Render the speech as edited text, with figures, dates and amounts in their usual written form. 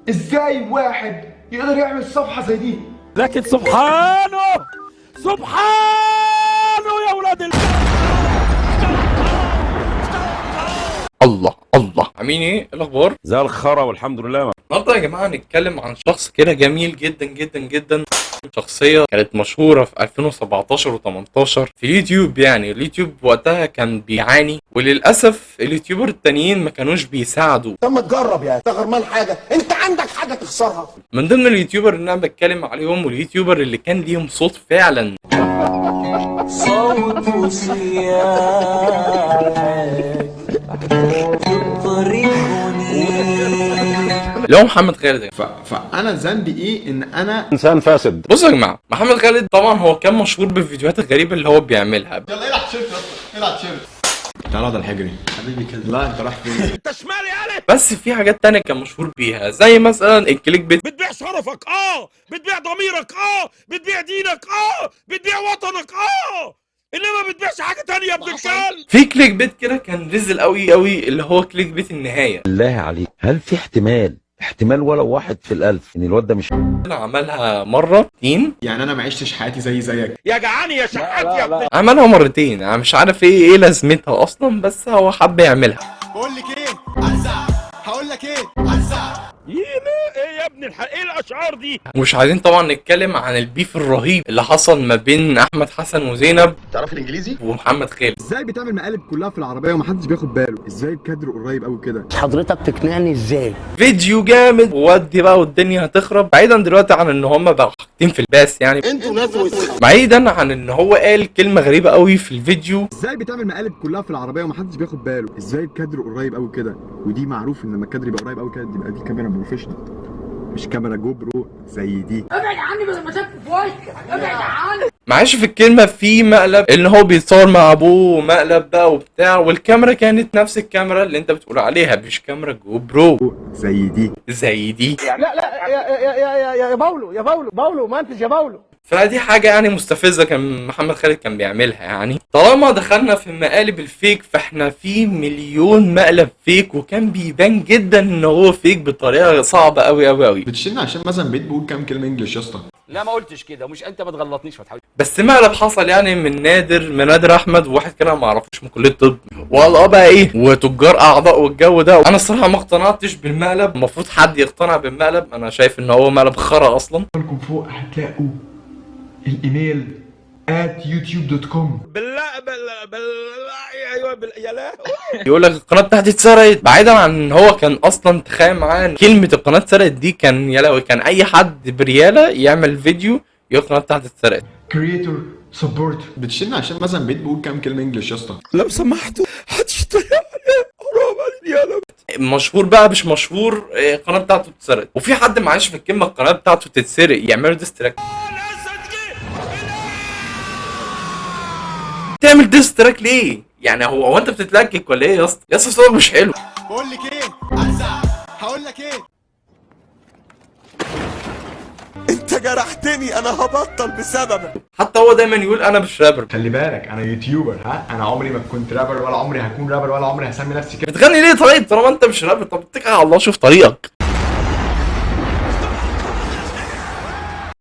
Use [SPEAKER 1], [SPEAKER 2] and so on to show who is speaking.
[SPEAKER 1] ازاي واحد يقدر يعمل صفحة زي دي؟
[SPEAKER 2] لكن سبحانه يا ولاد
[SPEAKER 3] الله عاملين ايه الاخبار؟
[SPEAKER 2] زي الخرا والحمد لله.
[SPEAKER 3] النهارده يا جماعه هنتكلم عن شخص كده جميل جدا جدا جدا، شخصيه كانت مشهوره في 2017 و18 في اليوتيوب. يعني اليوتيوب وقتها كان بيعاني، وللاسف اليوتيوبر التانيين ما كانوش بيساعدوا.
[SPEAKER 4] طب ما تجرب يعني تغرمان حاجه، انت عندك حاجه تخسرها.
[SPEAKER 3] من ضمن اليوتيوبر اللي انا بتكلم عليهم واليوتيوبر اللي كان ليهم صوت فعلا،
[SPEAKER 5] صوت وصياحك الطريق
[SPEAKER 3] اللي هو محمد خالد.
[SPEAKER 1] فأنا ذنبي إيه إن أنا
[SPEAKER 2] انسان فاسد.
[SPEAKER 3] بصوا يا جماعه، محمد خالد طبعا هو كان مشهور بالفيديوهات الغريبه اللي هو بيعملها.
[SPEAKER 1] يلا العب تيشيرت يا اسطى، العب تيشيرت. تعالى ده الحجري حبيبي كده. لا أنت رايح فين؟
[SPEAKER 2] انت شمالي يالا،
[SPEAKER 3] بس في حاجات تانية كان مشهور بيها، زي مثلا الكليك بيت.
[SPEAKER 2] بتبيع شرفك، بتبيع ضميرك، بتبيع دينك، بتبيع وطنك، انما ما بتبيعش حاجه تانية يا ابن الكلب.
[SPEAKER 3] في كليك بيت كده كان رزل قوي قوي، اللي هو كليك بيت النهايه.
[SPEAKER 6] بالله عليك، هل في احتمال ولو 1 في ال1000 ان الواد ده مش
[SPEAKER 3] عملها مرتين،
[SPEAKER 1] يعني أنا ما عشتش حياتي زيك.
[SPEAKER 2] يا جعاني يا شحات يا ابن.
[SPEAKER 3] عملها مرتين. انا مش عارف ايه لازمتها اصلا، بس هو حب يعملها.
[SPEAKER 1] بقول لك إيه؟ هقول لك إيه؟
[SPEAKER 2] ايه يا ابن ايه الاشعار دي؟
[SPEAKER 3] مش عايزين طبعا نتكلم عن البيف الرهيب اللي حصل ما بين احمد حسن وزينب
[SPEAKER 4] تعرف الانجليزي؟
[SPEAKER 3] ومحمد خالد.
[SPEAKER 1] إزاي بتعمل مقالب كلها في العربية ومحدش بياخد باله؟ إزاي الكادر قريب قوي كده؟
[SPEAKER 5] حضرتك تقنعني ازاي؟
[SPEAKER 3] فيديو جامد وودي بقى، والدنيا هتخرب. بعيدا دلوقتي عن ان هم بقوا حاطين في الباس، يعني
[SPEAKER 4] انتوا ناس
[SPEAKER 3] بعيدا عن ان هو قال كلمه غريبه قوي في الفيديو.
[SPEAKER 1] إزاي بتعمل مقالب كلها في العربية ومحدش بياخد باله؟ إزاي الكادر قريب قوي كده؟ ودي معروف إن لما الكادر يبقى قريب قوي كده يبقى دي كاميرا بروفيشنال، مش كاميرا جو برو زي دي.
[SPEAKER 7] ابعد عني بدل ما تاكل في وشك، ابعد عني.
[SPEAKER 3] معلش في الكلمه، في مقلب ان هو بيتصور مع ابوه، مقلب بقى وبتاع، والكاميرا كانت نفس الكاميرا اللي انت بتقول عليها، مش كاميرا جو برو
[SPEAKER 1] زي دي.
[SPEAKER 7] لا يا باولو منتج يا باولو.
[SPEAKER 3] فدي حاجه يعني مستفزه كان محمد خالد كان بيعملها. يعني طالما دخلنا في المقالب الفيك، فاحنا في مليون مقلب فيك، وكان بيبان جدا ان هو فيك بطريقه صعبه قوي قوي قوي.
[SPEAKER 1] بتشيلنا عشان مثلا بقيت بقول كام كلمة انجلش يا اسطى.
[SPEAKER 2] لا ما قلتش كده، مش انت ما تغلطنيش فتحي.
[SPEAKER 3] بس مقلب حصل يعني من نادر احمد، وواحد كده ما اعرفوش من كليه الطب، والله بقى ايه، وتجار اعضاء والجو ده. انا الصراحه ما اقتنعتش بالمقلب. المفروض حد يقتنع بالمقلب. انا شايف ان هو مقلب خرا اصلا.
[SPEAKER 1] لكم فوق هتلاقوا الايميل @youtube.com.
[SPEAKER 2] بالله ايوه يا لا.
[SPEAKER 3] يقول لك القناه بتاعتي اتسرقت. بعيدا عن ان هو كان اصلا، تخيل معاه كلمه القناه اتسرقت دي، كان يا لهوي، كان اي حد برياله يعمل فيديو يقول القناه بتاعتي اتسرقت.
[SPEAKER 1] كريتور سبورت. بتشيلنا عشان مثلا بقيت بقول كام كلمة انجلش يا اسطى.
[SPEAKER 2] لو سمحتوا هتشتري حرام عليك يا لا.
[SPEAKER 3] مشهور بقى مش مشهور، القناه بتاعته اتسرقت. وفي حد معاش في الكلمه القناه بتاعته تتسرق يعملوا ديستراك. تعمل ديستراك ليه؟ يعني هو انت بتتلكك ولا ايه يا اسطى؟ يا اسطى صوتك مش حلو.
[SPEAKER 1] بقول لك ايه؟ هقول لك ايه؟
[SPEAKER 4] انت جرحتني، انا هبطل بسببك.
[SPEAKER 3] حتى هو دايما يقول انا مش رابر.
[SPEAKER 1] خلي بالك انا يوتيوبر، انا عمري ما كنت رابر، ولا عمري هكون رابر، ولا عمري هسمي نفسي كده.
[SPEAKER 3] بتغني ليه طيب طالما انت مش رابر؟ طب اتكل على الله، شوف طريقك.